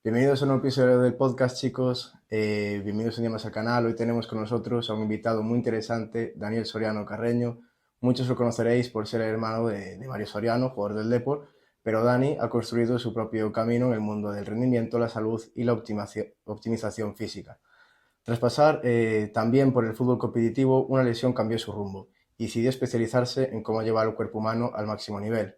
Bienvenidos a un nuevo episodio del podcast, chicos. Bienvenidos un día más al canal. Hoy tenemos con nosotros a un invitado muy interesante, Daniel Soriano Carreño. Muchos lo conoceréis por ser el hermano de Mario Soriano, jugador del Depor, pero Dani ha construido su propio camino en el mundo del rendimiento, la salud y la optimización física. Tras pasar también por el fútbol competitivo, una lesión cambió su rumbo y decidió especializarse en cómo llevar el cuerpo humano al máximo nivel.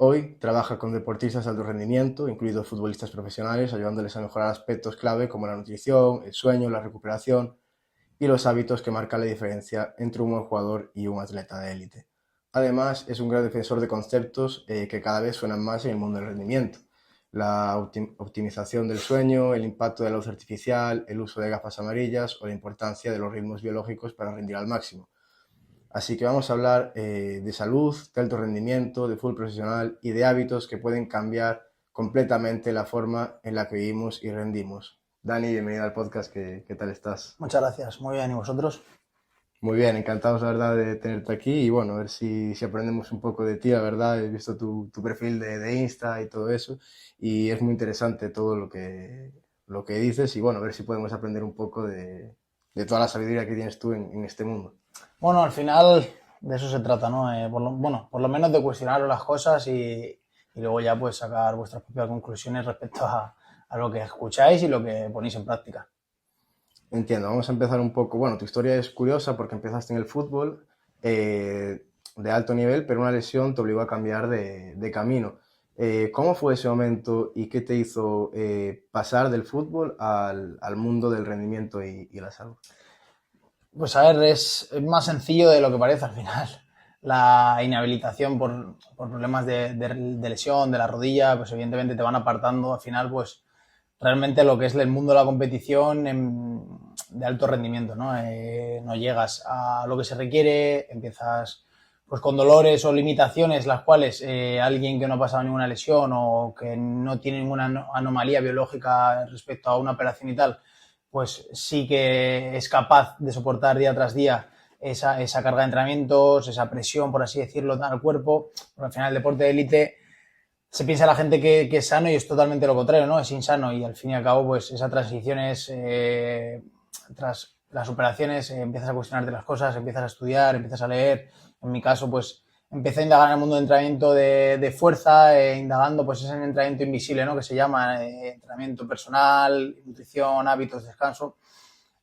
Hoy trabaja con deportistas de alto rendimiento, incluidos futbolistas profesionales, ayudándoles a mejorar aspectos clave como la nutrición, el sueño, la recuperación y los hábitos que marcan la diferencia entre un buen jugador y un atleta de élite. Además, es un gran defensor de conceptos que cada vez suenan más en el mundo del rendimiento. La optimización del sueño, el impacto de la luz artificial, el uso de gafas amarillas o la importancia de los ritmos biológicos para rendir al máximo. Así que vamos a hablar de salud, de alto rendimiento, de fútbol profesional y de hábitos que pueden cambiar completamente la forma en la que vivimos y rendimos. Dani, bienvenido al podcast, ¿qué tal estás? Muchas gracias, muy bien, ¿y vosotros? Muy bien, encantados la verdad de tenerte aquí y bueno, a ver si aprendemos un poco de ti, la verdad, he visto tu perfil de Insta y todo eso y es muy interesante todo lo que dices y bueno, a ver si podemos aprender un poco de toda la sabiduría que tienes tú en este mundo. Bueno, al final de eso se trata, ¿no? Por lo menos de cuestionar las cosas y luego ya pues sacar vuestras propias conclusiones respecto a lo que escucháis y lo que ponéis en práctica. Entiendo, vamos a empezar un poco. Bueno, tu historia es curiosa porque empezaste en el fútbol de alto nivel, pero una lesión te obligó a cambiar de camino. ¿Cómo fue ese momento y qué te hizo pasar del fútbol al mundo del rendimiento y la salud? Pues a ver, es más sencillo de lo que parece al final. La inhabilitación por problemas de lesión, de la rodilla, pues evidentemente te van apartando al final, pues realmente lo que es el mundo de la competición de alto rendimiento, ¿no? No llegas a lo que se requiere, empiezas pues con dolores o limitaciones las cuales alguien que no ha pasado ninguna lesión o que no tiene ninguna anomalía biológica respecto a una operación y tal, pues sí que es capaz de soportar día tras día esa carga de entrenamientos, esa presión, por así decirlo, al cuerpo. Porque al final el deporte de élite se piensa la gente que es sano y es totalmente lo contrario, ¿no? Es insano y al fin y al cabo, pues esa transición es, tras las operaciones, empiezas a cuestionarte las cosas, empiezas a estudiar, empiezas a leer. En mi caso, pues empecé a indagar en el mundo de entrenamiento de fuerza, indagando pues ese entrenamiento invisible, ¿no? Que se llama entrenamiento personal, nutrición, hábitos, descanso.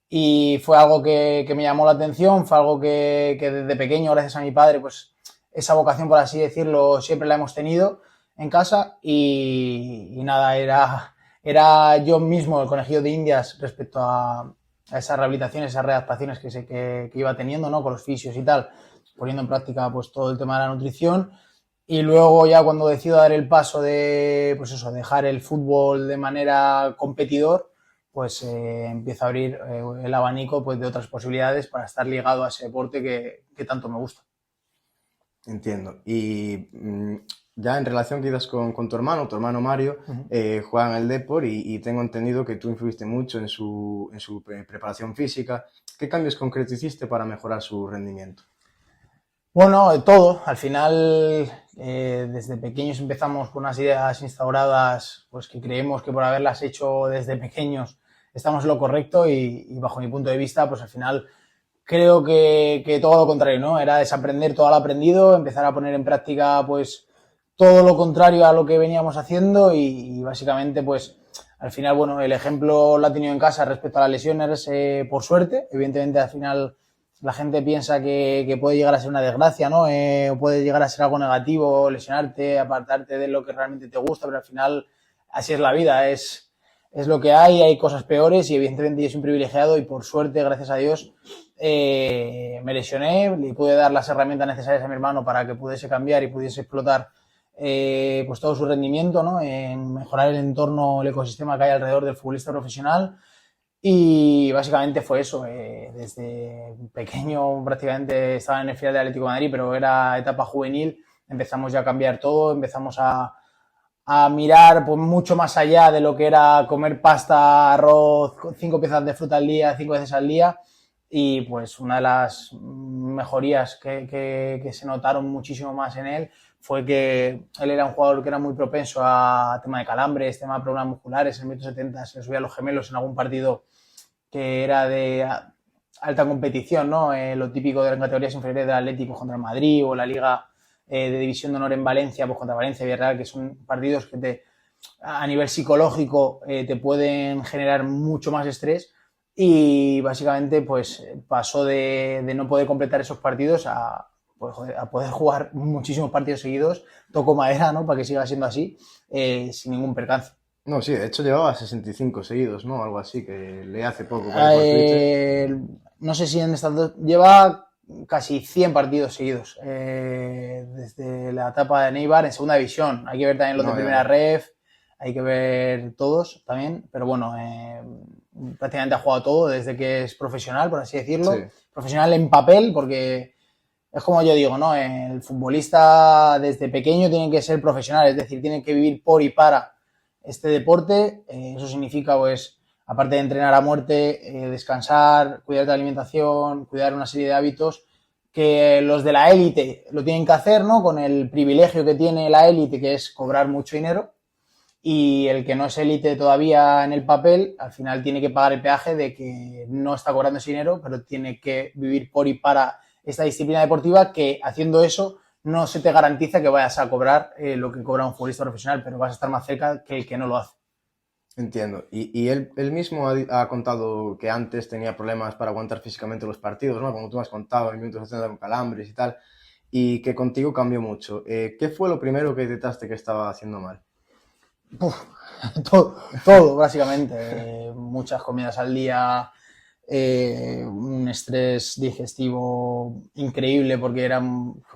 Y fue algo que me llamó la atención, fue algo que desde pequeño, gracias a mi padre, pues esa vocación, por así decirlo, siempre la hemos tenido en casa y nada, era yo mismo el conejillo de indias respecto a esas rehabilitaciones, esas readaptaciones que iba teniendo, ¿no? Con los fisios y tal, poniendo en práctica pues todo el tema de la nutrición. Y luego ya cuando decido dar el paso de, pues eso, dejar el fútbol de manera competidor, pues empiezo a abrir el abanico pues de otras posibilidades para estar ligado a ese deporte que tanto me gusta. Entiendo. Y ya en relación quizás con tu hermano Mario, Uh-huh. juega en el Depor y tengo entendido que tú influiste mucho en su preparación física. ¿Qué cambios concretos hiciste para mejorar su rendimiento? Bueno, todo. Al final, desde pequeños empezamos con unas ideas instauradas, pues que creemos que por haberlas hecho desde pequeños estamos en lo correcto y bajo mi punto de vista, pues al final creo que todo lo contrario, ¿no? Era desaprender todo lo aprendido, empezar a poner en práctica, pues, todo lo contrario a lo que veníamos haciendo y básicamente, pues, al final, bueno, el ejemplo lo ha tenido en casa respecto a las lesiones, por suerte. Evidentemente, al final, la gente piensa que puede llegar a ser una desgracia, ¿no? O puede llegar a ser algo negativo, lesionarte, apartarte de lo que realmente te gusta, pero al final, así es la vida, es lo que hay cosas peores y evidentemente yo soy un privilegiado y por suerte, gracias a Dios, me lesioné, le pude dar las herramientas necesarias a mi hermano para que pudiese cambiar y pudiese explotar pues todo su rendimiento, ¿no? En mejorar el entorno, el ecosistema que hay alrededor del futbolista profesional y básicamente fue eso. Desde pequeño prácticamente estaba en el filial de Atlético de Madrid, pero era etapa juvenil, empezamos ya a cambiar todo, empezamos a mirar pues, mucho más allá de lo que era comer pasta, arroz, 5 piezas de fruta al día, 5 veces al día. Y pues una de las mejorías que se notaron muchísimo más en él fue que él era un jugador que era muy propenso a tema de calambres, tema de problemas musculares. En el minuto 70 se le subían los gemelos en algún partido que era de alta competición, ¿no? Lo típico de las categorías inferiores del Atlético contra el Madrid, o la Liga de División de Honor en Valencia, pues contra Valencia y Villarreal, que son partidos que a nivel psicológico te pueden generar mucho más estrés, y básicamente pues pasó de no poder completar esos partidos a poder jugar muchísimos partidos seguidos. Toco madera, ¿no?, para que siga siendo así, sin ningún percance. No, sí, de hecho llevaba 65 seguidos, ¿no? Algo así, que leí hace poco por Twitter. No sé si en estas dos... Lleva casi 100 partidos seguidos, desde la etapa de Neibar en segunda división. Hay que ver también los de primera ref, hay que ver todos también, pero bueno, prácticamente ha jugado todo desde que es profesional, por así decirlo. Sí. Profesional en papel, porque es como yo digo, ¿no? El futbolista desde pequeño tiene que ser profesional, es decir, tiene que vivir por y para este deporte. Eso significa, pues, aparte de entrenar a muerte, descansar, cuidar de la alimentación, cuidar una serie de hábitos que los de la élite lo tienen que hacer, ¿no? Con el privilegio que tiene la élite, que es cobrar mucho dinero, y el que no es élite todavía en el papel, al final tiene que pagar el peaje de que no está cobrando ese dinero, pero tiene que vivir por y para esta disciplina deportiva, que haciendo eso no se te garantiza que vayas a cobrar lo que cobra un futbolista profesional, pero vas a estar más cerca que el que no lo hace. Entiendo. Y él mismo ha contado que antes tenía problemas para aguantar físicamente los partidos, ¿no? Como tú me has contado, en minutos 70 con calambres y tal, y que contigo cambió mucho. ¿Qué fue lo primero que detectaste que estaba haciendo mal? Todo, básicamente. Muchas comidas al día, un estrés digestivo increíble, porque era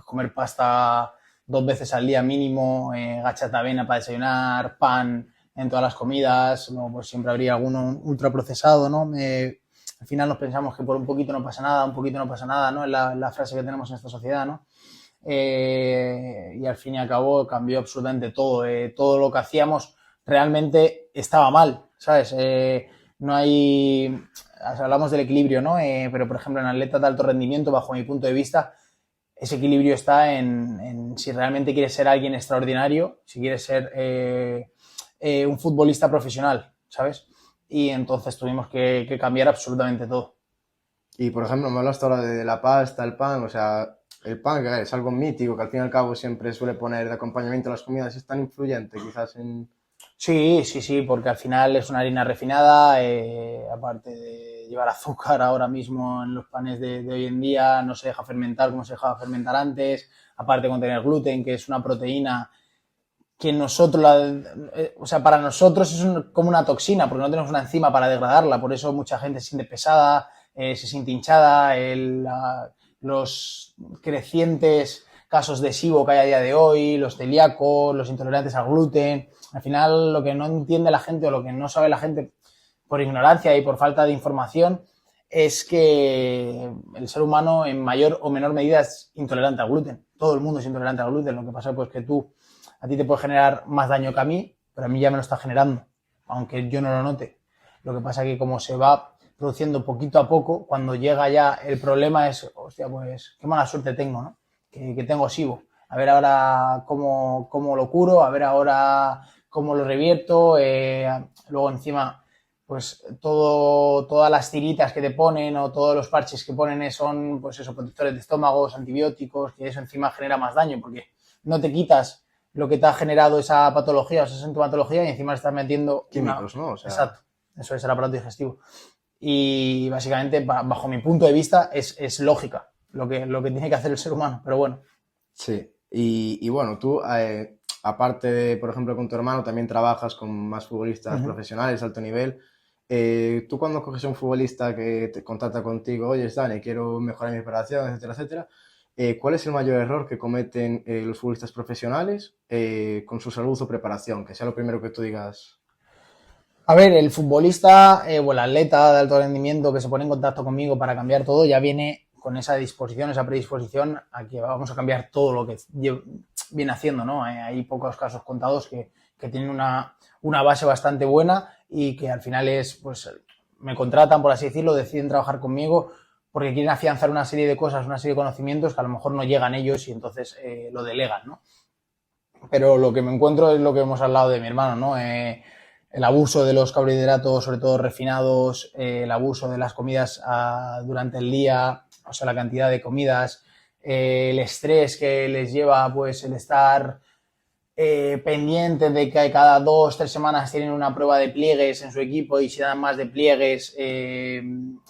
comer pasta 2 veces al día mínimo, gachata avena para desayunar, pan en todas las comidas. Luego pues siempre habría alguno ultraprocesado, ¿no? Al final nos pensamos que por un poquito no pasa nada, ¿no? Es la frase que tenemos en esta sociedad, ¿no? Y al fin y al cabo cambió absolutamente todo. Todo lo que hacíamos realmente estaba mal, ¿sabes? No hay... Hablamos del equilibrio, ¿no? Pero, por ejemplo, en atletas de alto rendimiento, bajo mi punto de vista, ese equilibrio está en si realmente quieres ser alguien extraordinario, si quieres ser un futbolista profesional, ¿sabes? Y entonces tuvimos que cambiar absolutamente todo. Y, por ejemplo, me hablaste ahora de la pasta, el pan, o sea... El pan, que es algo mítico, que al fin y al cabo siempre suele poner de acompañamiento a las comidas, es tan influyente quizás en... Sí, porque al final es una harina refinada, aparte de llevar azúcar ahora mismo en los panes de hoy en día, no se deja fermentar como se dejaba fermentar antes, aparte de contener gluten, que es una proteína que para nosotros es como una toxina, porque no tenemos una enzima para degradarla, por eso mucha gente se siente pesada, se siente hinchada, los crecientes casos de SIBO que hay a día de hoy, los celíacos, los intolerantes al gluten. Al final, lo que no entiende la gente o lo que no sabe la gente por ignorancia y por falta de información es que el ser humano en mayor o menor medida es intolerante al gluten. Todo el mundo es intolerante al gluten. Lo que pasa es que a ti te puede generar más daño que a mí, pero a mí ya me lo está generando, aunque yo no lo note. Lo que pasa es que como se va produciendo poquito a poco, cuando llega ya el problema es, hostia, pues qué mala suerte tengo, ¿no? Que tengo SIBO. A ver ahora cómo lo curo, a ver ahora cómo lo revierto. Luego encima, pues todas las tiritas que te ponen o todos los parches que ponen son, pues eso, protectores de estómagos, antibióticos, que eso encima genera más daño, porque no te quitas lo que te ha generado esa patología o esa sintomatología y encima le estás metiendo químicos, ¿no? O sea... Exacto, eso es el aparato digestivo. Y básicamente, bajo mi punto de vista, es lógica lo que tiene que hacer el ser humano, pero bueno. Sí, y bueno, tú, aparte de, por ejemplo, con tu hermano, también trabajas con más futbolistas profesionales, alto nivel. Tú cuando coges a un futbolista que te contacta contigo, oye, Dani, quiero mejorar mi preparación, etcétera, etcétera, ¿cuál es el mayor error que cometen los futbolistas profesionales con su salud o preparación? Que sea lo primero que tú digas... A ver, el futbolista o el atleta de alto rendimiento que se pone en contacto conmigo para cambiar todo ya viene con esa disposición, esa predisposición a que vamos a cambiar todo lo que viene haciendo, ¿no? Hay pocos casos contados que tienen una base bastante buena y que al final pues me contratan, por así decirlo, deciden trabajar conmigo porque quieren afianzar una serie de cosas, una serie de conocimientos que a lo mejor no llegan ellos y entonces lo delegan, ¿no? pero lo que me encuentro es lo que hemos hablado de mi hermano, ¿no? El abuso de los carbohidratos, sobre todo refinados, el abuso de las comidas durante el día, o sea, la cantidad de comidas, el estrés que les lleva pues el estar pendiente de que cada 2-3 semanas tienen una prueba de pliegues en su equipo y si dan más de pliegues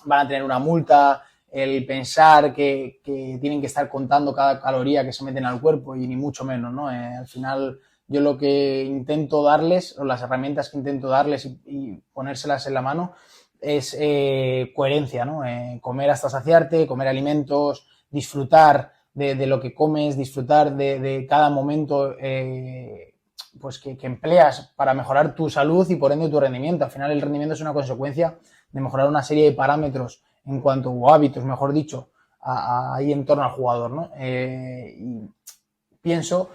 van a tener una multa, el pensar que tienen que estar contando cada caloría que se meten al cuerpo y ni mucho menos, ¿no? Al final yo lo que intento darles, o las herramientas que intento darles y ponérselas en la mano es coherencia, ¿no? Comer hasta saciarte, comer alimentos, disfrutar de lo que comes, disfrutar de cada momento pues que empleas para mejorar tu salud y por ende tu rendimiento. Al final el rendimiento es una consecuencia de mejorar una serie de parámetros en cuanto, o hábitos, mejor dicho, ahí en torno al jugador, ¿no? Y pienso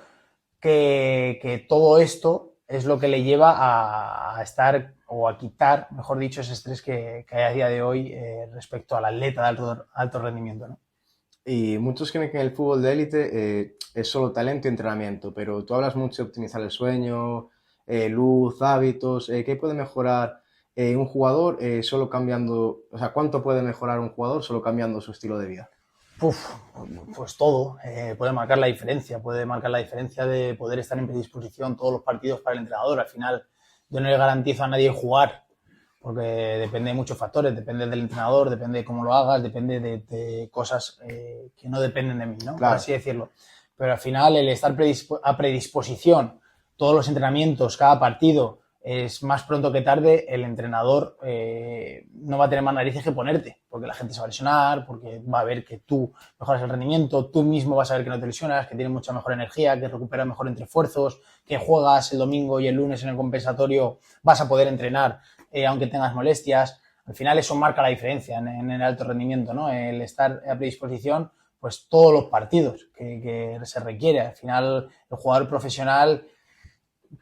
que todo esto es lo que le lleva a estar o a quitar, mejor dicho, ese estrés que hay a día de hoy respecto al atleta de alto rendimiento, ¿no? Y muchos creen que en el fútbol de élite es solo talento y entrenamiento, pero tú hablas mucho de optimizar el sueño, luz, hábitos. ¿Qué puede mejorar un jugador solo cambiando? O sea, ¿cuánto puede mejorar un jugador solo cambiando su estilo de vida? Pues todo. Puede marcar la diferencia de poder estar en predisposición todos los partidos para el entrenador. Al final, yo no le garantizo a nadie jugar, porque depende de muchos factores, depende del entrenador, depende de cómo lo hagas, depende de cosas que no dependen de mí, ¿no? Claro. Por así decirlo. Pero al final el estar a predisposición, todos los entrenamientos, cada partido, es más pronto que tarde, el entrenador no va a tener más narices que ponerte, porque la gente se va a lesionar, porque va a ver que tú mejoras el rendimiento, tú mismo vas a ver que no te lesionas, que tienes mucha mejor energía, que recuperas mejor entre esfuerzos, que juegas el domingo y el lunes en el compensatorio, vas a poder entrenar aunque tengas molestias. Al final eso marca la diferencia en el alto rendimiento, ¿no? El estar a predisposición, pues todos los partidos que se requiere. Al final el jugador profesional,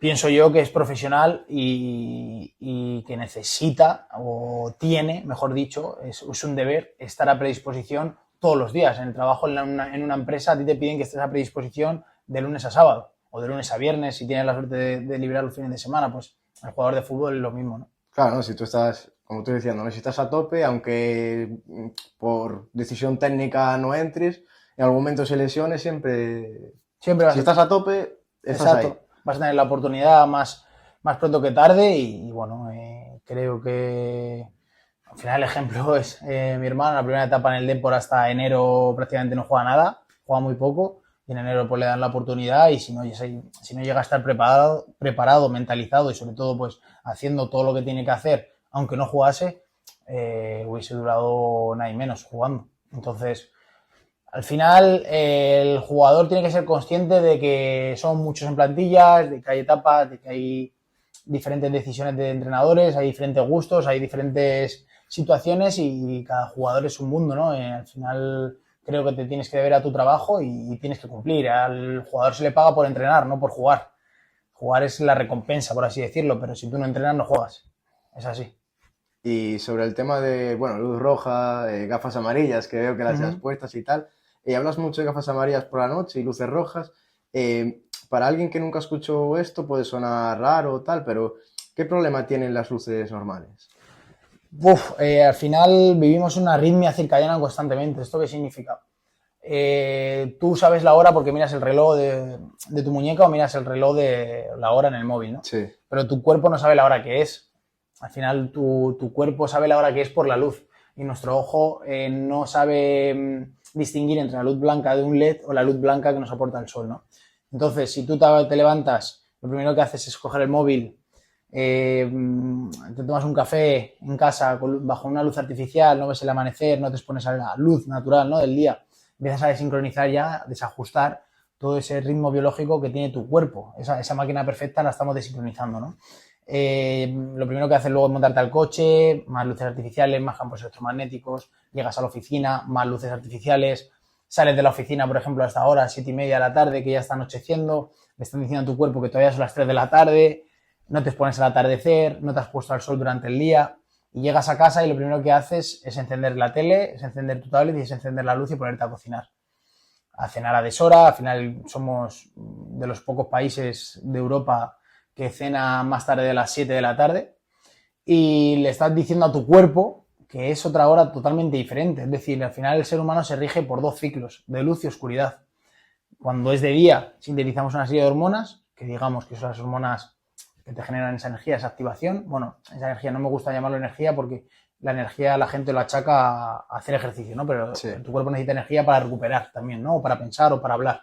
pienso yo que es profesional y que necesita o tiene, mejor dicho, es un deber estar a predisposición todos los días. En el trabajo en una empresa a ti te piden que estés a predisposición de lunes a sábado o de lunes a viernes si tienes la suerte de liberar los fines de semana. Pues el jugador de fútbol es lo mismo, ¿no? Claro, ¿no? Si tú estás, como tú diciendo, ¿no? Si estás a tope, aunque por decisión técnica no entres, en algún momento se lesione, siempre si estás a tope, estás ahí. Vas a tener la oportunidad más pronto que tarde y bueno, creo que al final el ejemplo es mi hermano, la primera etapa en el Depor hasta enero prácticamente no juega nada, juega muy poco y en enero pues le dan la oportunidad y si no llega a estar preparado, mentalizado y sobre todo pues haciendo todo lo que tiene que hacer, aunque no jugase, hubiese durado nada y menos jugando. Entonces, al final, el jugador tiene que ser consciente de que son muchos en plantillas, de que hay etapas, de que hay diferentes decisiones de entrenadores, hay diferentes gustos, hay diferentes situaciones y cada jugador es un mundo, ¿no? Al final creo que te tienes que deber a tu trabajo y tienes que cumplir. Al jugador se le paga por entrenar, no por jugar. Jugar es la recompensa, por así decirlo, pero si tú no entrenas, no juegas. Es así. Y sobre el tema de, bueno, luz roja, gafas amarillas, que veo que las has puestas y tal, hablas mucho de gafas amarillas por la noche y luces rojas. Para alguien que nunca escuchó esto puede sonar raro o tal, pero ¿qué problema tienen las luces normales? Al final vivimos una arritmia circadiana constantemente. ¿Esto qué significa? Tú sabes la hora porque miras el reloj de tu muñeca o miras el reloj de la hora en el móvil, ¿no? Sí. Pero tu cuerpo no sabe la hora que es. Al final tu cuerpo sabe la hora que es por la luz y nuestro ojo no sabe distinguir entre la luz blanca de un LED o la luz blanca que nos aporta el sol, ¿no? Entonces, si tú te levantas, lo primero que haces es coger el móvil, te tomas un café en casa bajo una luz artificial, no ves el amanecer, no te expones a la luz natural, ¿no? del día, empiezas a desincronizar ya, desajustar todo ese ritmo biológico que tiene tu cuerpo. Esa máquina perfecta la estamos desincronizando, ¿no? Lo primero que haces luego es montarte al coche, más luces artificiales, más campos electromagnéticos, llegas a la oficina, más luces artificiales, sales de la oficina, por ejemplo, hasta ahora, 7:30 de la tarde, que ya está anocheciendo, le están diciendo a tu cuerpo que todavía son las 3 de la tarde, no te expones al atardecer, no te has puesto al sol durante el día y llegas a casa y lo primero que haces es encender la tele, es encender tu tablet y es encender la luz y ponerte a cocinar. a cenar a deshora. Al final somos de los pocos países de Europa que cena más tarde de las 7 de la tarde y le estás diciendo a tu cuerpo que es otra hora totalmente diferente. Es decir, al final el ser humano se rige por 2 ciclos, de luz y oscuridad. Cuando es de día, sintetizamos una serie de hormonas, que digamos que son las hormonas que te generan esa energía, esa activación. Bueno, esa energía no me gusta llamarlo energía porque la energía la gente lo achaca a hacer ejercicio, ¿no? Pero sí, tu cuerpo necesita energía para recuperar también, ¿no? O para pensar o para hablar.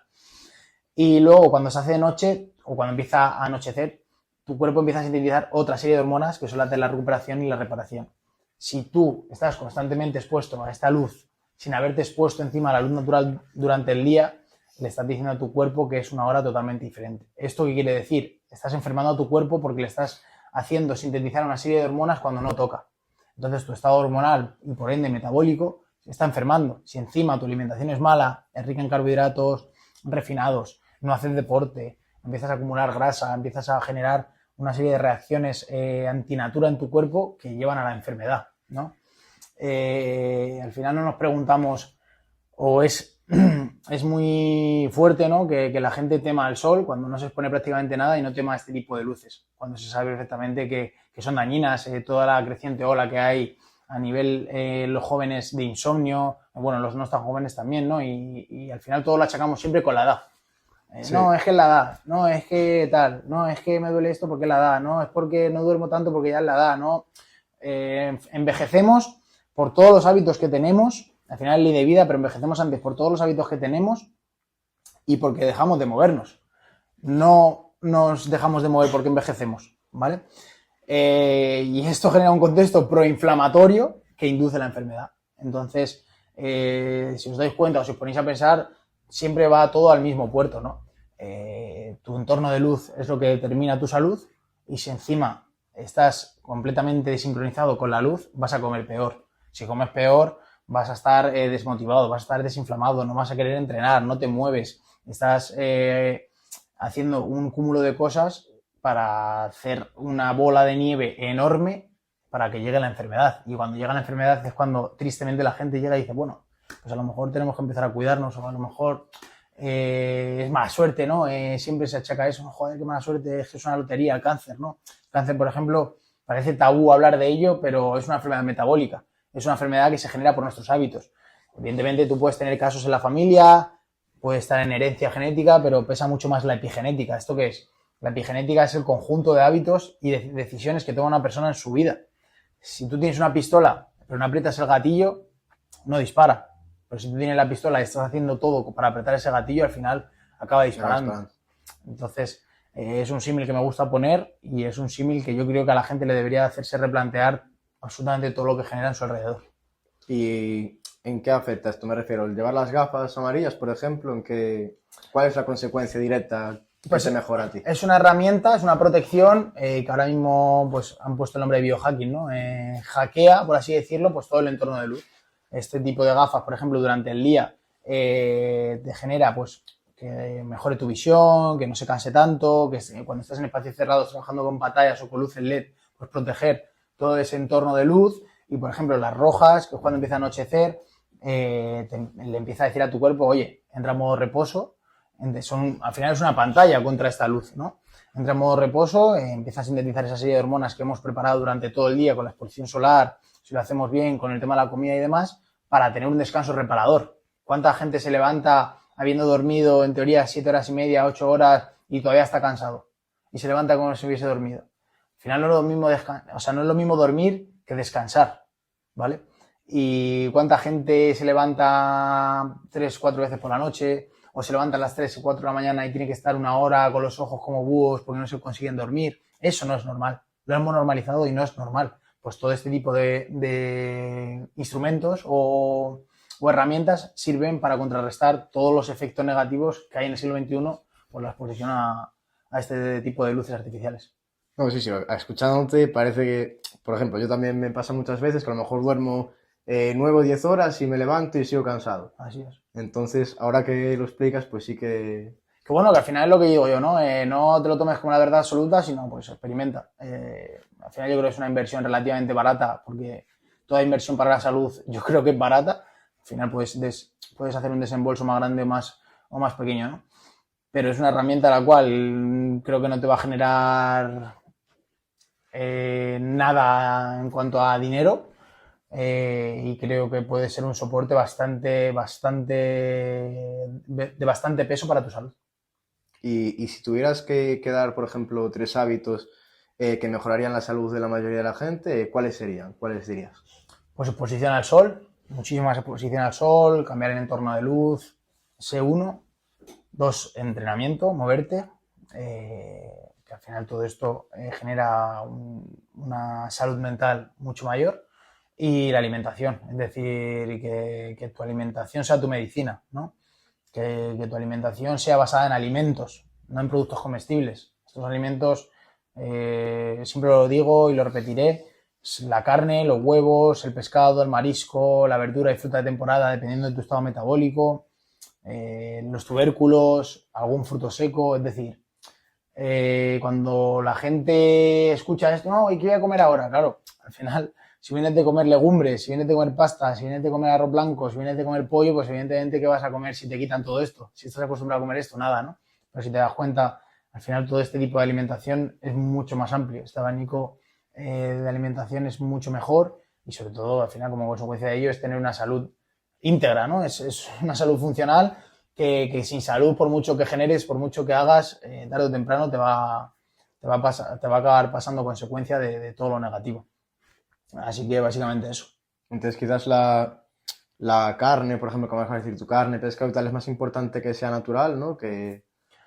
Y luego, cuando se hace de noche o cuando empieza a anochecer, tu cuerpo empieza a sintetizar otra serie de hormonas que son las de la recuperación y la reparación. Si tú estás constantemente expuesto a esta luz sin haberte expuesto encima a la luz natural durante el día, le estás diciendo a tu cuerpo que es una hora totalmente diferente. ¿Esto qué quiere decir? Estás enfermando a tu cuerpo porque le estás haciendo sintetizar una serie de hormonas cuando no toca. Entonces tu estado hormonal y por ende metabólico se está enfermando. Si encima tu alimentación es mala, es rica en carbohidratos refinados, no haces deporte, empiezas a acumular grasa, empiezas a generar una serie de reacciones antinatura en tu cuerpo que llevan a la enfermedad, ¿no? Al final no nos preguntamos, o es muy fuerte, ¿no? Que la gente tema el sol cuando no se expone prácticamente nada y no tema este tipo de luces, cuando se sabe perfectamente que son dañinas, toda la creciente ola que hay a nivel los jóvenes de insomnio, bueno, los no tan jóvenes también, ¿no? Y al final todo lo achacamos siempre con la edad. Sí. No, es que es la edad, no, es que tal, no, es que me duele esto porque es la edad, no, es porque no duermo tanto porque ya es la edad, ¿no? Envejecemos por todos los hábitos que tenemos, al final es ley de vida, pero envejecemos antes por todos los hábitos que tenemos y porque dejamos de movernos. No nos dejamos de mover porque envejecemos, ¿vale? Y esto genera un contexto proinflamatorio que induce la enfermedad. Entonces, si os dais cuenta o si os ponéis a pensar, siempre va todo al mismo puerto, ¿no? Tu entorno de luz es lo que determina tu salud y si encima estás completamente desincronizado con la luz, vas a comer peor. Si comes peor, vas a estar desmotivado, vas a estar desinflamado, no vas a querer entrenar, no te mueves, estás haciendo un cúmulo de cosas para hacer una bola de nieve enorme para que llegue la enfermedad. Y cuando llega la enfermedad es cuando tristemente la gente llega y dice, bueno, pues a lo mejor tenemos que empezar a cuidarnos o a lo mejor es mala suerte, ¿no? Siempre se achaca eso, joder, qué mala suerte, es que es una lotería el cáncer, ¿no? El cáncer, por ejemplo, parece tabú hablar de ello, pero es una enfermedad metabólica. Es una enfermedad que se genera por nuestros hábitos. Evidentemente tú puedes tener casos en la familia, puede estar en herencia genética, pero pesa mucho más la epigenética. ¿Esto qué es? La epigenética es el conjunto de hábitos y de decisiones que toma una persona en su vida. Si tú tienes una pistola, pero no aprietas el gatillo, no dispara. Pero si tú tienes la pistola y estás haciendo todo para apretar ese gatillo, al final acaba disparando. Entonces, es un símil que me gusta poner y es un símil que yo creo que a la gente le debería hacerse replantear absolutamente todo lo que genera en su alrededor. ¿Y en qué afecta esto? Me refiero, el llevar las gafas amarillas, por ejemplo, ¿cuál es la consecuencia directa que se mejora a ti? Es una herramienta, es una protección que ahora mismo pues, han puesto el nombre de biohacking, ¿no? Hackea, por así decirlo, pues todo el entorno de luz. Este tipo de gafas, por ejemplo, durante el día te genera pues que mejore tu visión, que no se canse tanto, que cuando estás en espacios cerrados trabajando con pantallas o con luces LED, pues proteger todo ese entorno de luz. Y, por ejemplo, las rojas, que es cuando empieza a anochecer, le empieza a decir a tu cuerpo, oye, entra en modo reposo. Al final es una pantalla contra esta luz, ¿no? Entra en modo reposo, empieza a sintetizar esa serie de hormonas que hemos preparado durante todo el día con la exposición solar, si lo hacemos bien, con el tema de la comida y demás, para tener un descanso reparador. ¿Cuánta gente se levanta habiendo dormido, en teoría, 7 horas y media, 8 horas y todavía está cansado? Y se levanta como si hubiese dormido. Al final no es lo mismo no es lo mismo dormir que descansar, ¿vale? Y cuánta gente se levanta 3, 4 veces por la noche o se levanta a las 3 o 4 de la mañana y tiene que estar una hora con los ojos como búhos porque no se consiguen dormir. Eso no es normal. Lo hemos normalizado y no es normal. Pues todo este tipo de instrumentos o herramientas sirven para contrarrestar todos los efectos negativos que hay en el siglo XXI por la exposición a este tipo de luces artificiales. No, sí, escuchándote parece que, por ejemplo, yo también me pasa muchas veces que a lo mejor duermo 9 o 10 horas y me levanto y sigo cansado. Así es. Entonces, ahora que lo explicas, pues sí que... Que bueno, que al final es lo que digo yo, ¿no? No te lo tomes como la verdad absoluta, sino pues experimenta. Al final yo creo que es una inversión relativamente barata, porque toda inversión para la salud yo creo que es barata. Al final puedes hacer un desembolso más grande, más o más pequeño, ¿no? Pero es una herramienta la cual creo que no te va a generar nada en cuanto a dinero, y creo que puede ser un soporte de bastante peso para tu salud. Y si tuvieras que dar, por ejemplo, 3 hábitos que mejorarían la salud de la mayoría de la gente, ¿cuáles serían? ¿Cuáles dirías? Pues exposición al sol, muchísima exposición al sol, cambiar el entorno de luz, ese uno. 2, entrenamiento, moverte, que al final todo esto genera una salud mental mucho mayor. Y la alimentación, es decir, que tu alimentación sea tu medicina, ¿no? Que tu alimentación sea basada en alimentos, no en productos comestibles. Estos alimentos, siempre lo digo y lo repetiré, la carne, los huevos, el pescado, el marisco, la verdura y fruta de temporada, dependiendo de tu estado metabólico, los tubérculos, algún fruto seco, es decir, cuando la gente escucha esto, no, ¿y qué voy a comer ahora? Claro, al final, si vienes de comer legumbres, si vienes de comer pasta, si vienes de comer arroz blanco, si vienes de comer pollo, pues evidentemente, ¿qué vas a comer si te quitan todo esto? Si estás acostumbrado a comer esto, nada, ¿no? Pero si te das cuenta, al final todo este tipo de alimentación es mucho más amplio. Este abanico de alimentación es mucho mejor y sobre todo, al final, como consecuencia de ello, es tener una salud íntegra, ¿no? Es una salud funcional que sin salud, por mucho que generes, por mucho que hagas, tarde o temprano te va a acabar pasando consecuencia de todo lo negativo. Así que básicamente eso. Entonces quizás la carne, por ejemplo, como vas a decir, tu carne, pescado y tal, es más importante que sea natural, ¿no? Que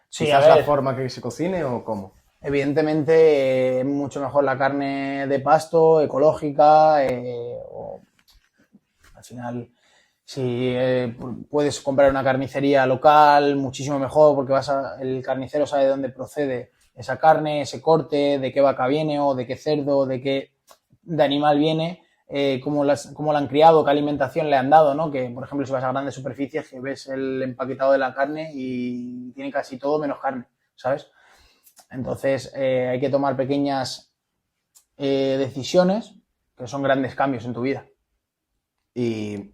Sí, quizás la forma que se cocine o cómo. Evidentemente, es mucho mejor la carne de pasto, ecológica, o al final, si puedes comprar una carnicería local, muchísimo mejor, porque el carnicero sabe de dónde procede esa carne, ese corte, de qué vaca viene o de qué cerdo, de animal viene, cómo la han criado, qué alimentación le han dado, ¿no? Que, por ejemplo, si vas a grandes superficies, que ves el empaquetado de la carne y tiene casi todo menos carne, ¿sabes? Entonces, hay que tomar pequeñas decisiones que son grandes cambios en tu vida. Y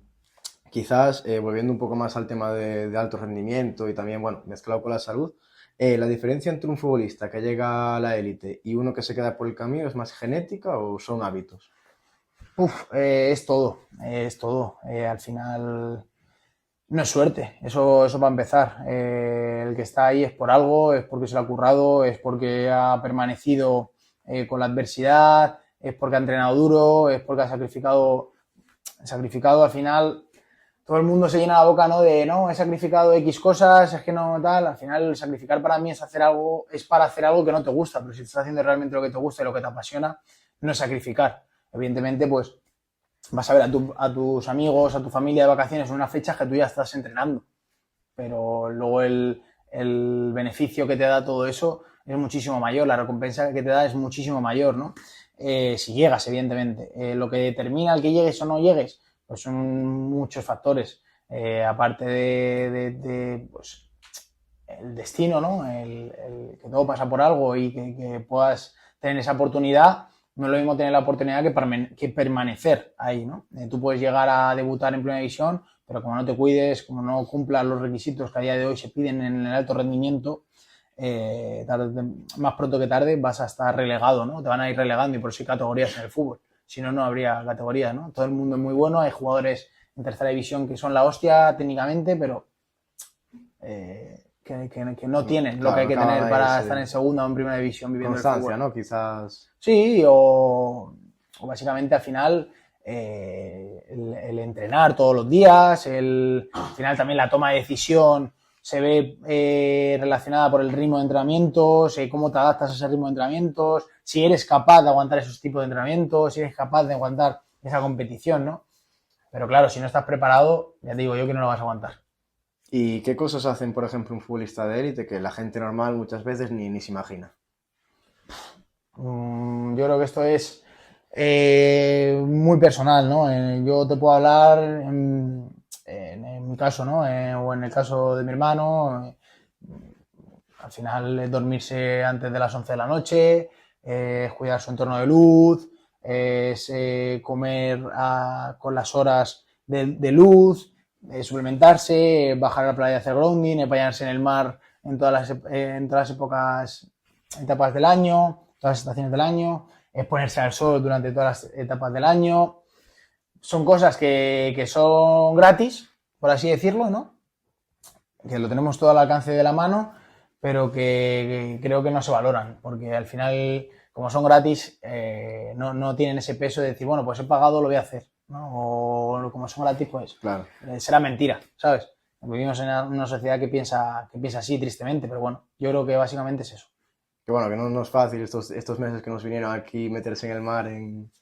quizás, volviendo un poco más al tema de alto rendimiento y también, bueno, mezclado con la salud, ¿la diferencia entre un futbolista que llega a la élite y uno que se queda por el camino es más genética o son hábitos? Es todo. Al final no es suerte, eso va a empezar. El que está ahí es por algo, es porque se lo ha currado, es porque ha permanecido con la adversidad, es porque ha entrenado duro, es porque ha sacrificado al final. Todo el mundo se llena la boca, ¿no? De, no, he sacrificado X cosas, es que no tal. Al final, el sacrificar para mí es para hacer algo que no te gusta, pero si estás haciendo realmente lo que te gusta y lo que te apasiona, no es sacrificar. Evidentemente, pues vas a ver a tus amigos, a tu familia de vacaciones en unas fechas que tú ya estás entrenando. Pero luego el beneficio que te da todo eso es muchísimo mayor, la recompensa que te da es muchísimo mayor, ¿no? Si llegas, evidentemente. Lo que determina el que llegues o no llegues, pues son muchos factores. Aparte de pues, el destino, ¿no? El que todo pasa por algo y que puedas tener esa oportunidad. No es lo mismo tener la oportunidad que permanecer ahí, ¿no? Tú puedes llegar a debutar en Primera División, pero como no te cuides, como no cumplas los requisitos que a día de hoy se piden en el alto rendimiento, más pronto que tarde vas a estar relegado, ¿no? Te van a ir relegando y por eso hay categorías en el fútbol. Si no, no habría categorías, ¿no? Todo el mundo es muy bueno, hay jugadores en tercera división que son la hostia técnicamente, pero que no tienen lo que hay que tener para estar en segunda o en primera división viviendo el fútbol. ¿No? Quizás. Sí, o básicamente al final el entrenar todos los días, al final también la toma de decisión se ve relacionada por el ritmo de entrenamientos, cómo te adaptas a ese ritmo de entrenamientos, si eres capaz de aguantar esos tipos de entrenamientos, si eres capaz de aguantar esa competición, ¿no? Pero claro, si no estás preparado, ya te digo yo que no lo vas a aguantar. ¿Y qué cosas hacen, por ejemplo, un futbolista de élite que la gente normal muchas veces ni se imagina? Yo creo que esto es muy personal, ¿no? Yo te puedo hablar en mi caso, ¿no? O en el caso de mi hermano. Al final es dormirse antes de las 11 de la noche, cuidar su entorno de luz, es comer con las horas de luz, suplementarse, bajar a la playa, hacer grounding, bañarse en el mar en todas las etapas del año, todas las estaciones del año, exponerse al sol durante todas las etapas del año. Son cosas que son gratis, por así decirlo, ¿no? Que lo tenemos todo al alcance de la mano, pero que creo que no se valoran, porque al final, como son gratis, no tienen ese peso de decir, bueno, pues he pagado, lo voy a hacer, ¿no? O como son gratis, pues Claro. Será mentira, ¿sabes? Vivimos en una sociedad que piensa así, tristemente, pero bueno, yo creo que básicamente es eso. Que bueno, que no es fácil estos meses que nos vinieron aquí meterse en el mar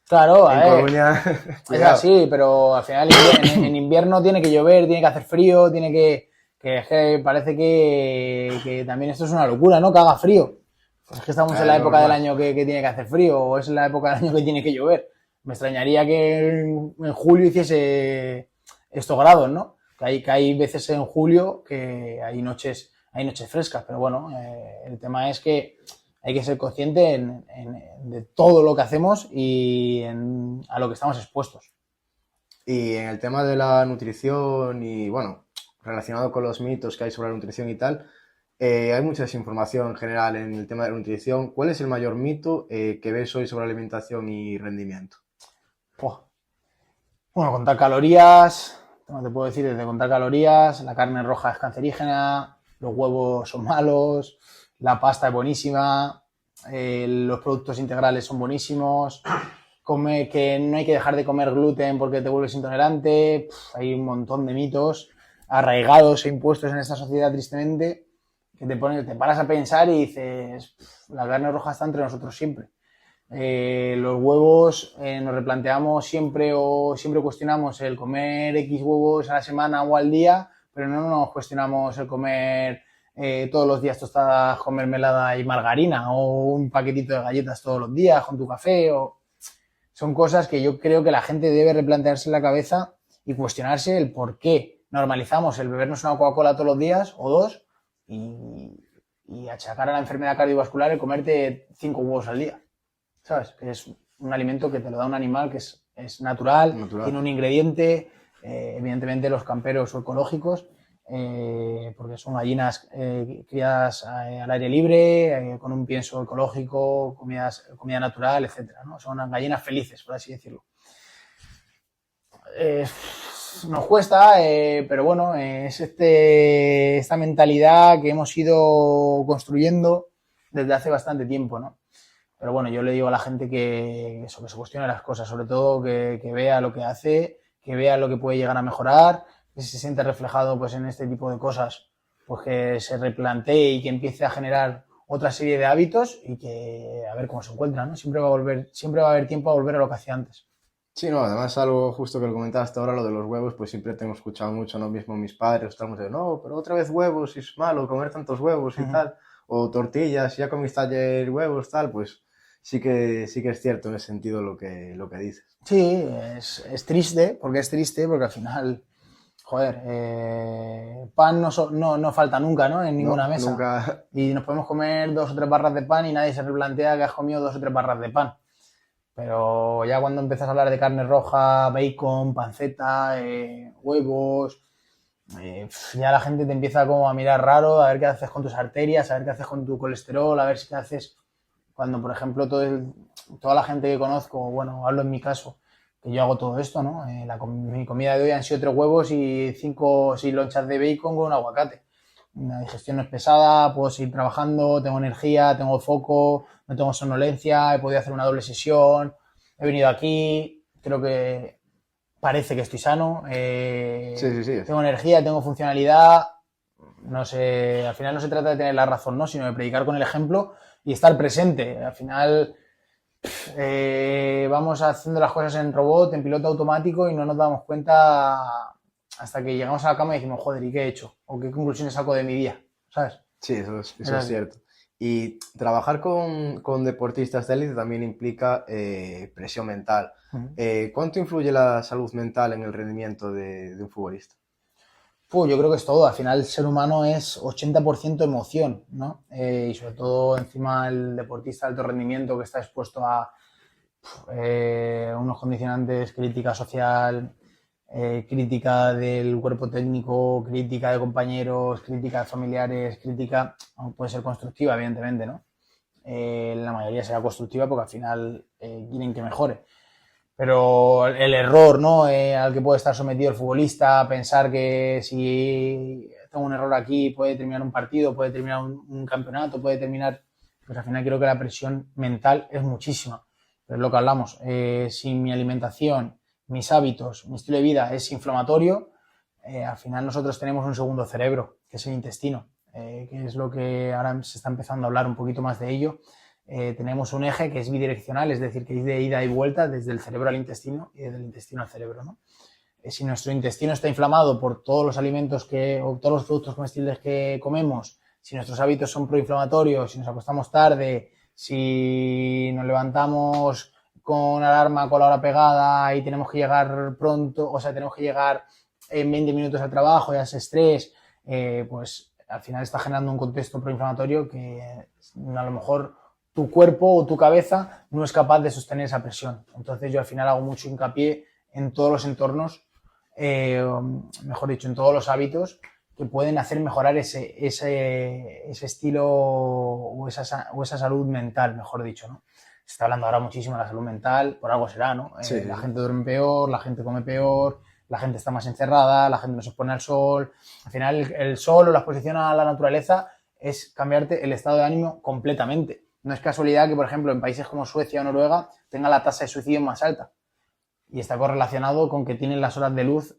Claro, en Coruña. es así, pero al final en invierno tiene que llover, tiene que hacer frío, tiene que parece que también esto es una locura, ¿no? Que haga frío. Pues es que estamos en la época del año que tiene que hacer frío, o es la época del año que tiene que llover. Me extrañaría que en julio hiciese estos grados, ¿no? Que hay veces en julio que hay noches frescas, pero bueno, el tema es que hay que ser consciente de todo lo que hacemos y a lo que estamos expuestos. Y en el tema de la nutrición y, bueno, relacionado con los mitos que hay sobre la nutrición y tal, hay mucha desinformación en general en el tema de la nutrición. ¿Cuál es el mayor mito que ves hoy sobre alimentación y rendimiento? Bueno, contar calorías, no te puedo decir desde contar calorías, la carne roja es cancerígena, los huevos son malos, la pasta es buenísima, los productos integrales son buenísimos, que no hay que dejar de comer gluten porque te vuelves intolerante, hay un montón de mitos arraigados e impuestos en esta sociedad tristemente que te paras a pensar y dices, la carne roja está entre nosotros siempre. Los huevos nos replanteamos siempre cuestionamos el comer X huevos a la semana o al día, pero no nos cuestionamos el comer todos los días tostadas con mermelada y margarina o un paquetito de galletas todos los días con tu café. Son cosas que yo creo que la gente debe replantearse en la cabeza y cuestionarse el por qué normalizamos el bebernos una Coca-Cola todos los días o dos y achacar a la enfermedad cardiovascular el comerte 5 huevos al día. ¿Sabes? Que es un alimento que te lo da un animal que es natural, tiene un ingrediente, evidentemente los camperos o ecológicos, porque son gallinas criadas al aire libre, con un pienso ecológico, comida natural, etcétera, ¿no? Son unas gallinas felices, por así decirlo. Nos cuesta, pero bueno, es esta mentalidad que hemos ido construyendo desde hace bastante tiempo, ¿no? Pero bueno, yo le digo a la gente que se cuestione las cosas, sobre todo que vea lo que hace, que vea lo que puede llegar a mejorar, que si se siente reflejado pues en este tipo de cosas, pues que se replantee y que empiece a generar otra serie de hábitos y que a ver cómo se encuentra, ¿no? Siempre va a haber tiempo a volver a lo que hacía antes. Sí, no, además algo justo que lo comentaste ahora, lo de los huevos, pues siempre tengo escuchado mucho, ¿no? Mismo mis padres, estamos de, no, pero otra vez huevos, es malo comer tantos huevos y tal, o tortillas, ya comiste ayer huevos, tal, pues sí que es cierto en ese sentido lo que dices. Sí, es triste, porque al final, joder, pan no falta nunca, ¿no? En ninguna mesa. Nunca. Y nos podemos comer 2 o 3 barras de pan y nadie se replantea que has comido 2 o 3 barras de pan. Pero ya cuando empiezas a hablar de carne roja, bacon, panceta, huevos, ya la gente te empieza como a mirar raro, a ver qué haces con tus arterias, a ver qué haces con tu colesterol, a ver qué haces cuando, por ejemplo, toda la gente que conozco, bueno, hablo en mi caso, que yo hago todo esto, ¿no? Mi comida de hoy han sido 3 huevos y 5 o 6 lonchas de bacon con un aguacate. La digestión no es pesada, puedo seguir trabajando, tengo energía, tengo foco, no tengo somnolencia, he podido hacer una doble sesión, he venido aquí, creo que parece que estoy sano, Sí. tengo energía, tengo funcionalidad, no sé, al final no se trata de tener la razón, ¿no? Sino de predicar con el ejemplo y estar presente. Al final vamos haciendo las cosas en robot, en piloto automático y no nos damos cuenta hasta que llegamos a la cama y decimos, joder, ¿y qué he hecho? ¿O qué conclusiones saco de mi día? ¿Sabes? Sí, eso es cierto. Y trabajar con deportistas de élite también implica presión mental. ¿Cuánto influye la salud mental en el rendimiento de un futbolista? Yo creo que es todo. Al final el ser humano es 80% emoción, ¿no? Y sobre todo encima el deportista de alto rendimiento que está expuesto a unos condicionantes, crítica social, crítica del cuerpo técnico, crítica de compañeros, crítica de familiares, crítica, puede ser constructiva, evidentemente, ¿no? La mayoría será constructiva porque al final quieren que mejore. Pero el error, ¿no? Al que puede estar sometido el futbolista, pensar que si tengo un error aquí puede terminar un partido, puede terminar un campeonato, puede terminar... Pues al final creo que la presión mental es muchísima. Pero es lo que hablamos. Si mi alimentación, mis hábitos, mi estilo de vida es inflamatorio, al final nosotros tenemos un segundo cerebro, que es el intestino, que es lo que ahora se está empezando a hablar un poquito más de ello. Tenemos un eje que es bidireccional, es decir, que es de ida y vuelta desde el cerebro al intestino y desde el intestino al cerebro, ¿no? Si nuestro intestino está inflamado por todos los alimentos o todos los productos comestibles que comemos, si nuestros hábitos son proinflamatorios, si nos acostamos tarde, si nos levantamos con alarma, con la hora pegada y tenemos que llegar pronto, o sea, tenemos que llegar en 20 minutos al trabajo y a ese estrés, pues al final está generando un contexto proinflamatorio que a lo mejor tu cuerpo o tu cabeza no es capaz de sostener esa presión. Entonces yo al final hago mucho hincapié en todos los entornos, mejor dicho, en todos los hábitos que pueden hacer mejorar ese estilo o esa salud mental, mejor dicho, ¿no? Se está hablando ahora muchísimo de la salud mental, por algo será, ¿no? Sí. La gente duerme peor, la gente come peor, la gente está más encerrada, la gente no se expone al sol. Al final el sol o la exposición a la naturaleza es cambiarte el estado de ánimo completamente. No es casualidad que, por ejemplo, en países como Suecia o Noruega tenga la tasa de suicidio más alta. Y está correlacionado con que tienen las horas de luz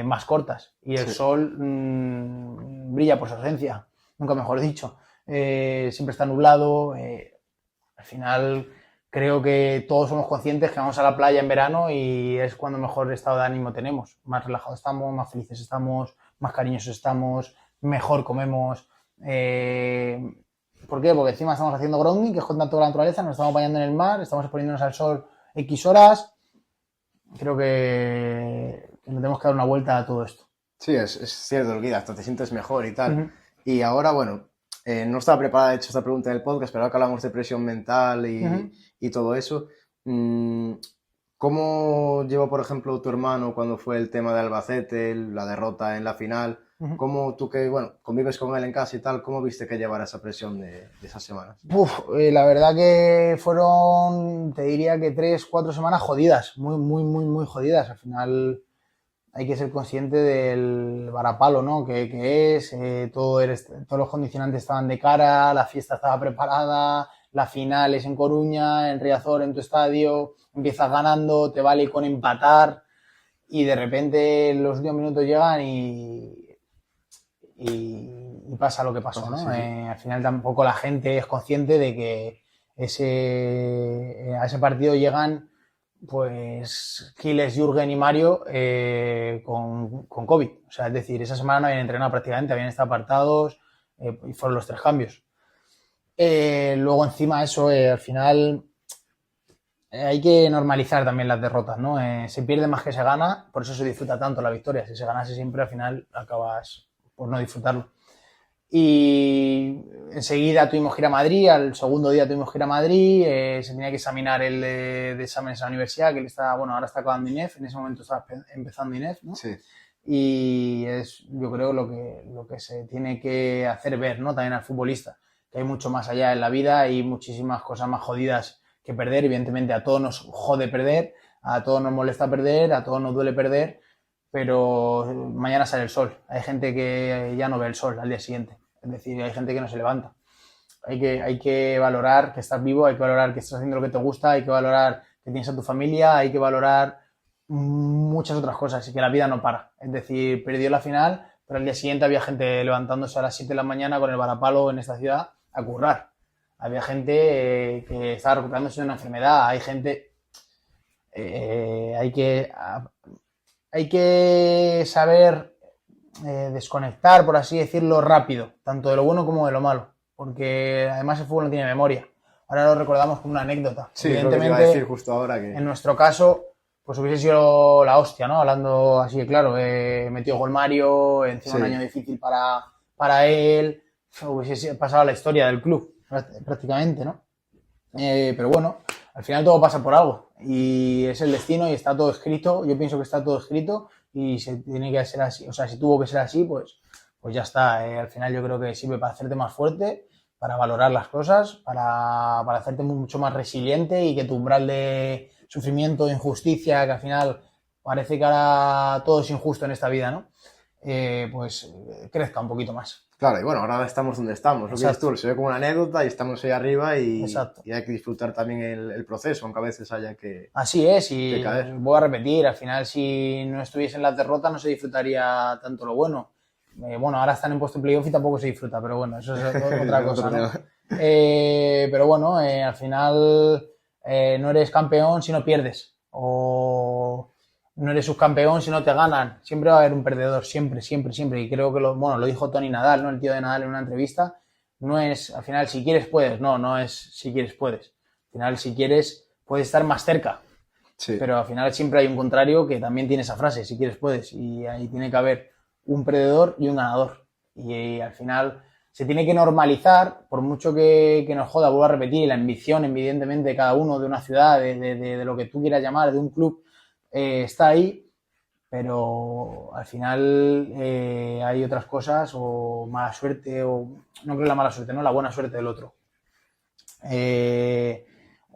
más cortas. Y el sol brilla por su ausencia, nunca mejor dicho. Siempre está nublado. Al final creo que todos somos conscientes que vamos a la playa en verano y es cuando mejor estado de ánimo tenemos. Más relajados estamos, más felices estamos, más cariñosos estamos, mejor comemos. ¿Por qué? Porque encima estamos haciendo grounding, que es contacto con la naturaleza, nos estamos bañando en el mar, estamos exponiéndonos al sol X horas. Creo que nos tenemos que dar una vuelta a todo esto. Sí, es cierto, Guida, hasta te sientes mejor y tal. Y ahora, bueno, no estaba preparada, de hecho, esta pregunta del podcast, pero ahora que hablamos de presión mental y todo eso, ¿cómo llevó, por ejemplo, tu hermano cuando fue el tema de Albacete, la derrota en la final? ¿Cómo tú que, bueno, convives con él en casa y tal, cómo viste que llevara esa presión de esas semanas? La verdad que fueron, te diría que 3-4 semanas jodidas, muy jodidas. Al final hay que ser consciente del varapalo, ¿no? Que es, todos los condicionantes estaban de cara, la fiesta estaba preparada, la final es en Coruña, en Riazor, en tu estadio, empiezas ganando, te vale con empatar y de repente los últimos minutos llegan y pasa lo que pasó, ¿no? Sí. Al final tampoco la gente es consciente de que a ese partido llegan pues Giles, Jürgen y Mario con COVID. O sea, es decir, esa semana no habían entrenado prácticamente, habían estado apartados y fueron los 3 cambios. Luego encima eso, al final hay que normalizar también las derrotas, ¿no? Se pierde más que se gana, por eso se disfruta tanto la victoria. Si se ganase siempre, al final acabas por no disfrutarlo. Y enseguida tuvimos que ir a Madrid, al segundo día tuvimos que ir a Madrid, se tenía que examinar el de exámenes a la universidad, que él está, bueno, ahora está acabando INEF, en ese momento estaba empezando INEF, ¿no? Sí. Y es, yo creo, lo que se tiene que hacer ver, ¿no? También al futbolista, que hay mucho más allá en la vida, hay muchísimas cosas más jodidas que perder, evidentemente a todos nos jode perder, a todos nos molesta perder, a todos nos duele perder, pero mañana sale el sol, hay gente que ya no ve el sol al día siguiente. Es decir, hay gente que no se levanta. Hay que valorar que estás vivo, hay que valorar que estás haciendo lo que te gusta, hay que valorar que tienes a tu familia, hay que valorar muchas otras cosas y que la vida no para. Es decir, perdió la final, pero al día siguiente había gente levantándose a las 7 de la mañana con el varapalo en esta ciudad a currar. Había gente que estaba recuperándose de una enfermedad, hay gente... hay que saber... desconectar, por así decirlo, rápido, tanto de lo bueno como de lo malo, porque además el fútbol no tiene memoria. Ahora lo recordamos como una anécdota. Sí, evidentemente, lo que te iba a decir justo ahora que... En nuestro caso, pues hubiese sido la hostia, ¿no? Hablando así de claro, metió gol Mario, encima un año difícil para él, hubiese pasado la historia del club, prácticamente, ¿no? Pero bueno, al final todo pasa por algo y es el destino y está todo escrito. Yo pienso que está todo escrito y se tiene que ser así, o sea, si tuvo que ser así, pues ya está. Al final yo creo que sirve para hacerte más fuerte, para valorar las cosas, para hacerte mucho más resiliente y que tu umbral de sufrimiento, de injusticia, que al final parece que ahora todo es injusto en esta vida, ¿no? Pues crezca un poquito más. Claro, y bueno, ahora estamos donde estamos. Lo que dices tú, se ve como una anécdota y estamos ahí arriba y hay que disfrutar también el proceso, aunque a veces haya que Así es, y voy a repetir, al final si no estuviesen las derrotas no se disfrutaría tanto lo bueno. Bueno, ahora están en puesto de playoff y tampoco se disfruta, pero bueno, eso es otra cosa, ¿no? Pero bueno, al final no eres campeón si no pierdes, o no eres subcampeón si no te ganan. Siempre va a haber un perdedor, siempre. Y creo que lo dijo Tony Nadal, ¿no? El tío de Nadal en una entrevista. No es, al final, si quieres puedes. No es si quieres puedes. Al final, si quieres, puedes estar más cerca. Sí. Pero al final siempre hay un contrario que también tiene esa frase, si quieres puedes. Y ahí tiene que haber un perdedor y un ganador. Y al final se tiene que normalizar, por mucho que nos joda, vuelvo a repetir, la ambición, evidentemente, de cada uno, de una ciudad, de lo que tú quieras llamar, de un club, está ahí, pero al final hay otras cosas, o mala suerte, o no creo la mala suerte, no, la buena suerte del otro.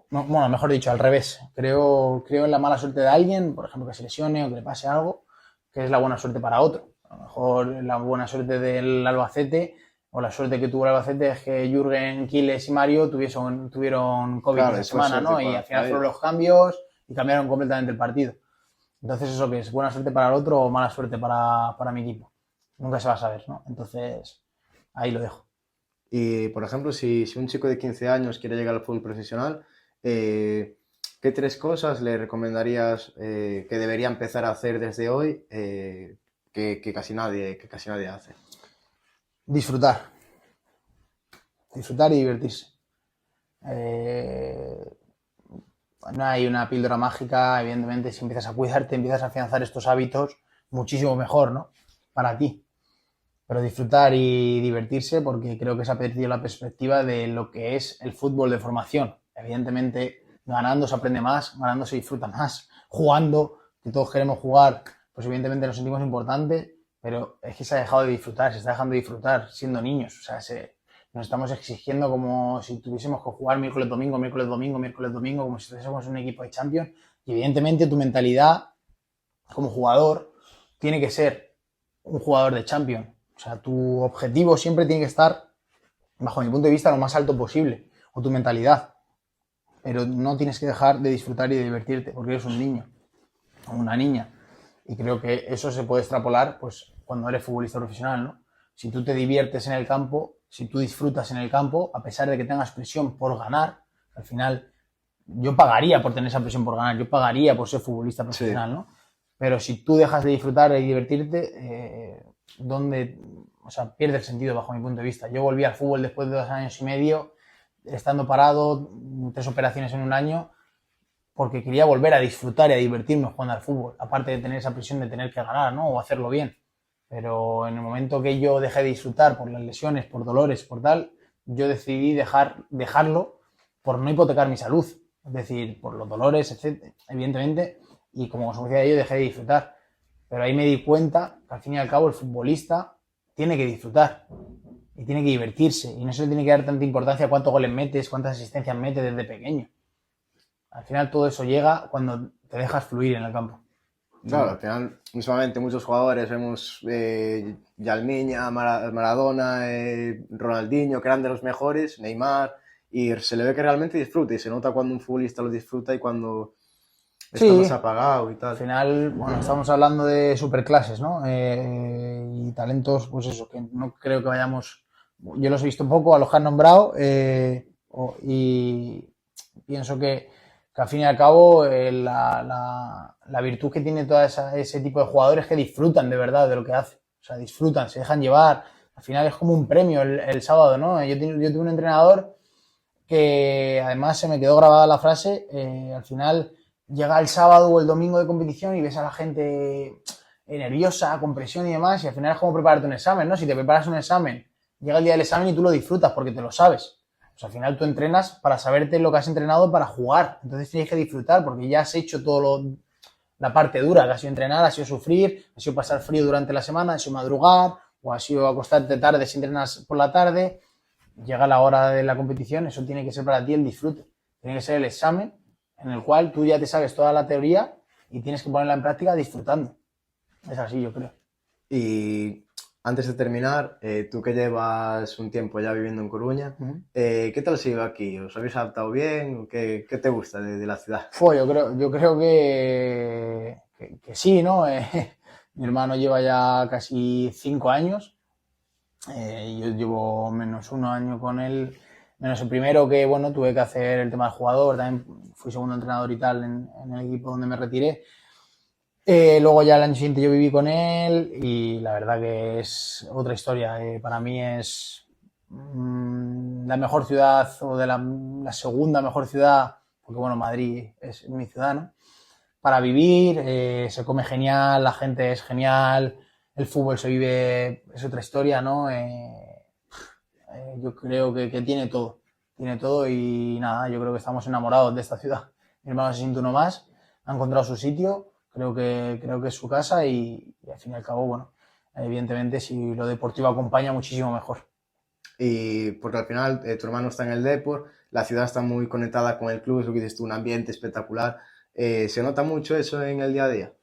Bueno, mejor dicho, al revés. Creo en la mala suerte de alguien, por ejemplo, que se lesione o que le pase algo, que es la buena suerte para otro. A lo mejor la buena suerte del Albacete, o la suerte que tuvo el Albacete, es que Jürgen, Quiles y Mario tuvieron COVID esa semana, ¿no? Y al final fueron los cambios y cambiaron completamente el partido. Entonces, ¿eso qué es? ¿Buena suerte para el otro o mala suerte para mi equipo? Nunca se va a saber, ¿no? Entonces, ahí lo dejo. Y, por ejemplo, si un chico de 15 años quiere llegar al fútbol profesional, ¿qué 3 cosas le recomendarías que debería empezar a hacer desde hoy que casi nadie hace? Disfrutar y divertirse. No hay una píldora mágica, evidentemente. Si empiezas a cuidarte, empiezas a afianzar estos hábitos, muchísimo mejor, ¿no? Para ti. Pero disfrutar y divertirse, porque creo que se ha perdido la perspectiva de lo que es el fútbol de formación. Evidentemente, ganando se aprende más, ganando se disfruta más, jugando, que todos queremos jugar, pues evidentemente nos sentimos importantes, pero es que se ha dejado de disfrutar, se está dejando de disfrutar siendo niños. O sea, nos estamos exigiendo como si tuviésemos que jugar miércoles, domingo, como si estuviésemos en un equipo de Champions. Y evidentemente tu mentalidad como jugador tiene que ser un jugador de Champions. O sea, tu objetivo siempre tiene que estar, bajo mi punto de vista, lo más alto posible, o tu mentalidad. Pero no tienes que dejar de disfrutar y de divertirte, porque eres un niño o una niña. Y creo que eso se puede extrapolar pues cuando eres futbolista profesional, ¿no? Si tú te diviertes en el campo, si tú disfrutas en el campo, a pesar de que tengas presión por ganar, al final yo pagaría por tener esa presión por ganar, yo pagaría por ser futbolista profesional, sí, ¿no? Pero si tú dejas de disfrutar y divertirte, pierde el sentido bajo mi punto de vista. Yo volví al fútbol después de 2 años y medio, estando parado, 3 operaciones en un año, porque quería volver a disfrutar y a divertirme jugando al fútbol, aparte de tener esa presión de tener que ganar, ¿no? O hacerlo bien. Pero en el momento que yo dejé de disfrutar por las lesiones, por dolores, por tal, yo decidí dejarlo por no hipotecar mi salud. Es decir, por los dolores, etc., evidentemente, y como consecuencia de ello dejé de disfrutar. Pero ahí me di cuenta que al fin y al cabo el futbolista tiene que disfrutar y tiene que divertirse, y no se le tiene que dar tanta importancia a cuántos goles metes, cuántas asistencias metes desde pequeño. Al final todo eso llega cuando te dejas fluir en el campo. Claro, al final, mismamente muchos jugadores, vemos Yalmiña, Maradona, Ronaldinho, que eran de los mejores, Neymar, y se le ve que realmente disfruta, y se nota cuando un futbolista lo disfruta y cuando está más apagado y tal. Al final, bueno, estamos hablando de superclases, ¿no? Y talentos, pues eso, que no creo que vayamos... Yo los he visto poco, a los que han nombrado, y pienso que al fin y al cabo la virtud que tiene todo ese tipo de jugadores es que disfrutan de verdad de lo que hacen. O sea, disfrutan, se dejan llevar. Al final es como un premio el sábado, ¿no? Yo tuve un entrenador que además se me quedó grabada la frase, al final llega el sábado o el domingo de competición y ves a la gente nerviosa, con presión y demás, y al final es como prepararte un examen, ¿no? Si te preparas un examen, llega el día del examen y tú lo disfrutas porque te lo sabes. Pues al final tú entrenas para saberte lo que has entrenado para jugar. Entonces tienes que disfrutar porque ya has hecho todo la parte dura, que ha sido entrenar, ha sido sufrir, ha sido pasar frío durante la semana, ha sido madrugar, o ha sido acostarte tarde si entrenas por la tarde. Llega la hora de la competición, eso tiene que ser para ti el disfrute. Tiene que ser el examen en el cual tú ya te sabes toda la teoría y tienes que ponerla en práctica disfrutando. Es así, yo creo. Y antes de terminar, tú que llevas un tiempo ya viviendo en Coruña, ¿qué tal se iba aquí? ¿Os habéis adaptado bien? ¿Qué te gusta de la ciudad? Yo creo que sí, ¿no? Mi hermano lleva ya casi 5 años. Yo llevo menos 1 año con él, menos el primero que, bueno, tuve que hacer el tema del jugador, también fui segundo entrenador y tal en el equipo donde me retiré. Luego ya el año siguiente yo viví con él y la verdad que es otra historia. Para mí es la mejor ciudad o de la segunda mejor ciudad, porque bueno, Madrid es mi ciudad, ¿no? Para vivir, se come genial, la gente es genial, el fútbol se vive, es otra historia, ¿no? Yo creo que tiene todo y nada, yo creo que estamos enamorados de esta ciudad. Mi hermano se siente uno más, ha encontrado su sitio, creo que es su casa y al fin y al cabo, bueno, evidentemente si lo deportivo acompaña muchísimo mejor. Y porque al final tu hermano está en el Depor, la ciudad está muy conectada con el club, es lo que dices tú, un ambiente espectacular. ¿Se nota mucho eso en el día a día?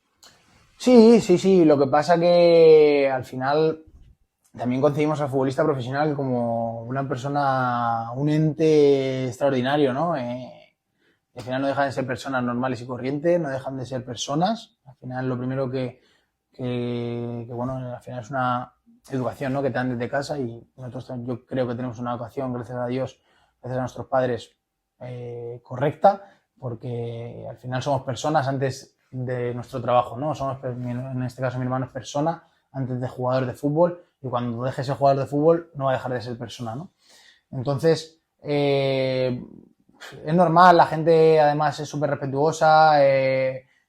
Sí, lo que pasa que al final también concebimos al futbolista profesional como una persona, un ente extraordinario, ¿no? Al final no dejan de ser personas normales y corrientes, no dejan de ser personas. Al final lo primero que bueno, al final es una educación, ¿no? Que te dan desde casa y nosotros yo creo que tenemos una educación, gracias a Dios, gracias a nuestros padres, correcta, porque al final somos personas antes de nuestro trabajo, ¿no? En este caso mi hermano es persona antes de jugador de fútbol y cuando deje de ser jugador de fútbol no va a dejar de ser persona, ¿no? Entonces, es normal, la gente además es súper respetuosa,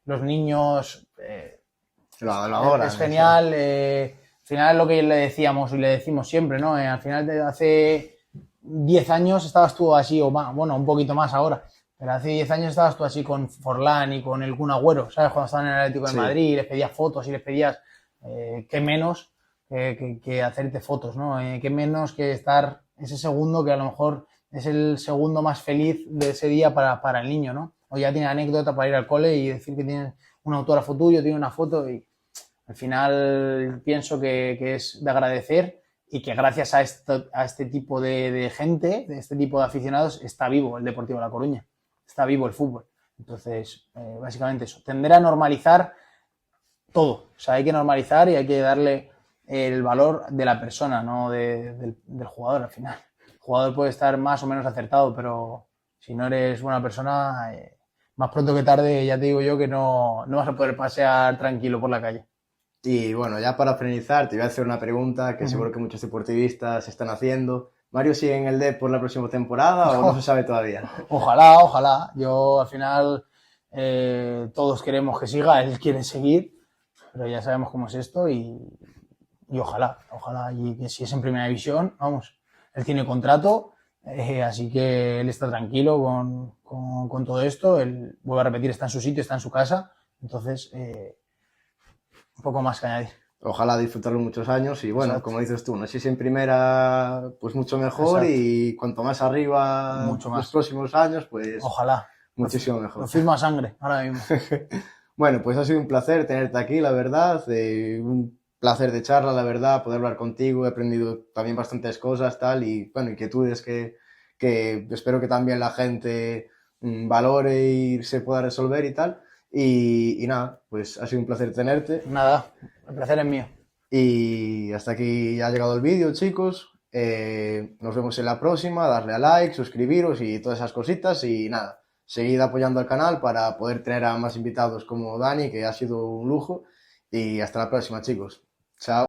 los niños, es genial, al final es lo que le decíamos y le decimos siempre, ¿no? Al final de hace 10 años estabas tú así, o más, bueno, un poquito más ahora, pero hace 10 años estabas tú así con Forlán y con el Kun Agüero, ¿sabes? Cuando estaban en el Atlético de Madrid y les pedías fotos y les pedías, qué menos que hacerte fotos, ¿no? Qué menos que estar ese segundo que a lo mejor es el segundo más feliz de ese día para el niño, ¿no? O ya tiene anécdota para ir al cole y decir que tiene un autógrafo tuyo, tiene una foto y al final pienso que es de agradecer y que gracias a este tipo de gente, de este tipo de aficionados, está vivo el Deportivo de La Coruña, está vivo el fútbol. Entonces, básicamente eso, tender a normalizar todo, o sea, hay que normalizar y hay que darle el valor de la persona, no del jugador al final. El jugador puede estar más o menos acertado, pero si no eres buena persona, más pronto que tarde ya te digo yo que no vas a poder pasear tranquilo por la calle. Y bueno, ya para finalizar, te voy a hacer una pregunta que seguro que muchos deportivistas están haciendo. ¿Mario sigue en el Depor la próxima temporada o no se sabe todavía? Ojalá. Yo al final todos queremos que siga, él quiere seguir, pero ya sabemos cómo es esto y ojalá. Y que si es en primera división, vamos, él tiene contrato, así que él está tranquilo con todo esto. Él, vuelvo a repetir, está en su sitio, está en su casa, entonces un poco más que añadir. Ojalá disfrutarlo muchos años y bueno, como dices tú, no sé si en primera pues mucho mejor y cuanto más arriba mucho más. Los próximos años pues ojalá muchísimo mejor. Lo firmo a sangre ahora mismo. Bueno, pues ha sido un placer tenerte aquí, la verdad, un placer de charla, la verdad, poder hablar contigo, he aprendido también bastantes cosas tal y bueno, inquietudes que espero que también la gente valore y se pueda resolver y tal. Y nada, pues ha sido un placer tenerte. Nada, el placer es mío. Y hasta aquí ha llegado el vídeo, chicos. Nos vemos en la próxima. Darle a like, suscribiros y todas esas cositas. Y nada, seguid apoyando al canal para poder tener a más invitados como Dani, que ha sido un lujo. Y hasta la próxima, chicos. Chao.